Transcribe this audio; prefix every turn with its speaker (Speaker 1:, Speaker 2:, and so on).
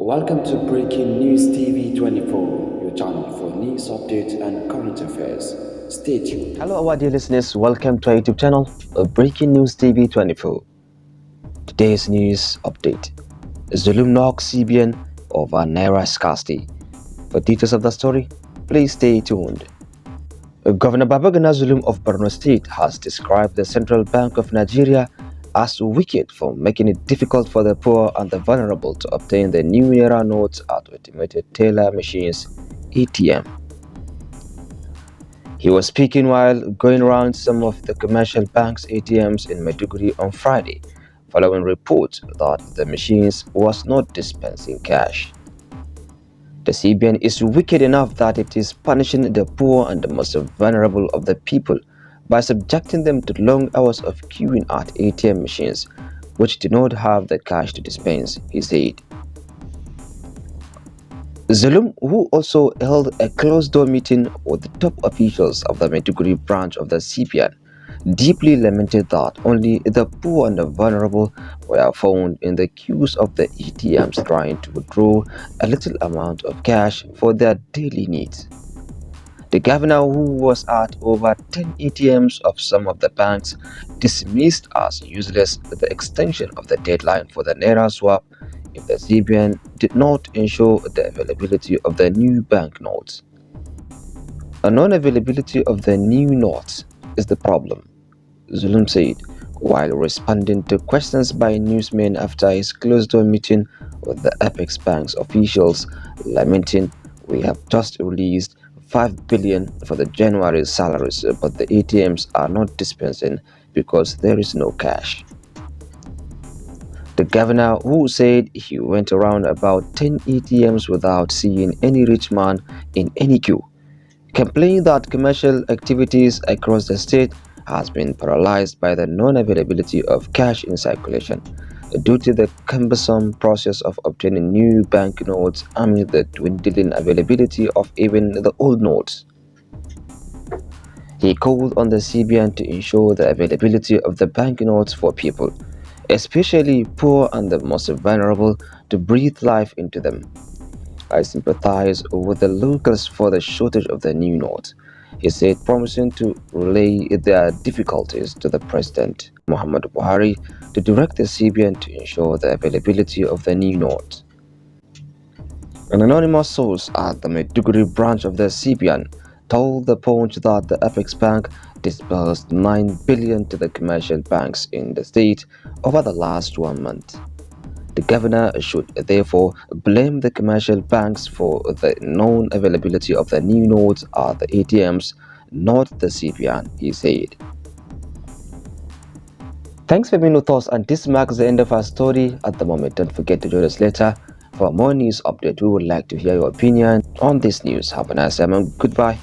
Speaker 1: Welcome to Breaking News TV 24, your channel for news updates and current affairs. Stay tuned.
Speaker 2: Hello, our dear listeners. Welcome to our YouTube channel, Breaking News TV 24. Today's news update: Zulum knocks CBN over Naira scarcity. For details of the story, please stay tuned. Governor Babagana Zulum of Borno State has described the Central Bank of Nigeria as wicked for making it difficult for the poor and the vulnerable to obtain the new Naira notes at automated teller machines (ATM). He was speaking while going around some of the commercial banks' ATMs in Maiduguri on Friday, following reports that the machines was not dispensing cash. The CBN is wicked enough that it is punishing the poor and the most vulnerable of the people by subjecting them to long hours of queuing at ATM machines, which do not have the cash to dispense, he said. Zulum, who also held a closed-door meeting with the top officials of the Maiduguri branch of the CBN, deeply lamented that only the poor and the vulnerable were found in the queues of the ATMs trying to withdraw a little amount of cash for their daily needs. The governor, who was at over 10 ATMs of some of the banks, dismissed as useless the extension of the deadline for the Naira swap if the CBN did not ensure the availability of the new banknotes. A non-availability of the new notes is the problem, Zulum said, while responding to questions by newsmen after his closed-door meeting with the Apex Bank's officials, lamenting, "We have just released 5 billion for the January salaries, but the ATMs are not dispensing because there is no cash." The governor, who said he went around about 10 ATMs without seeing any rich man in any queue, complained that commercial activities across the state has been paralyzed by the non-availability of cash in circulation due to the cumbersome process of obtaining new banknotes amid the dwindling availability of even the old notes. He called on the CBN to ensure the availability of the banknotes for people, especially poor and the most vulnerable, to breathe life into them. "I sympathize with the locals for the shortage of the new notes," he said, promising to relay their difficulties to the President, Muhammadu Buhari, to direct the CBN to ensure the availability of the new notes. An anonymous source at the Maiduguri branch of the CBN told the Punch that the Apex Bank disbursed 9 billion to the commercial banks in the state over the last 1 month. The governor should therefore blame the commercial banks for the non-availability of the new notes at the ATMs, not the CBN, he said. Thanks for being with us, and this marks the end of our story at the moment. Don't forget to join us later for more news update. We would like to hear your opinion on this news. Have a nice time and goodbye.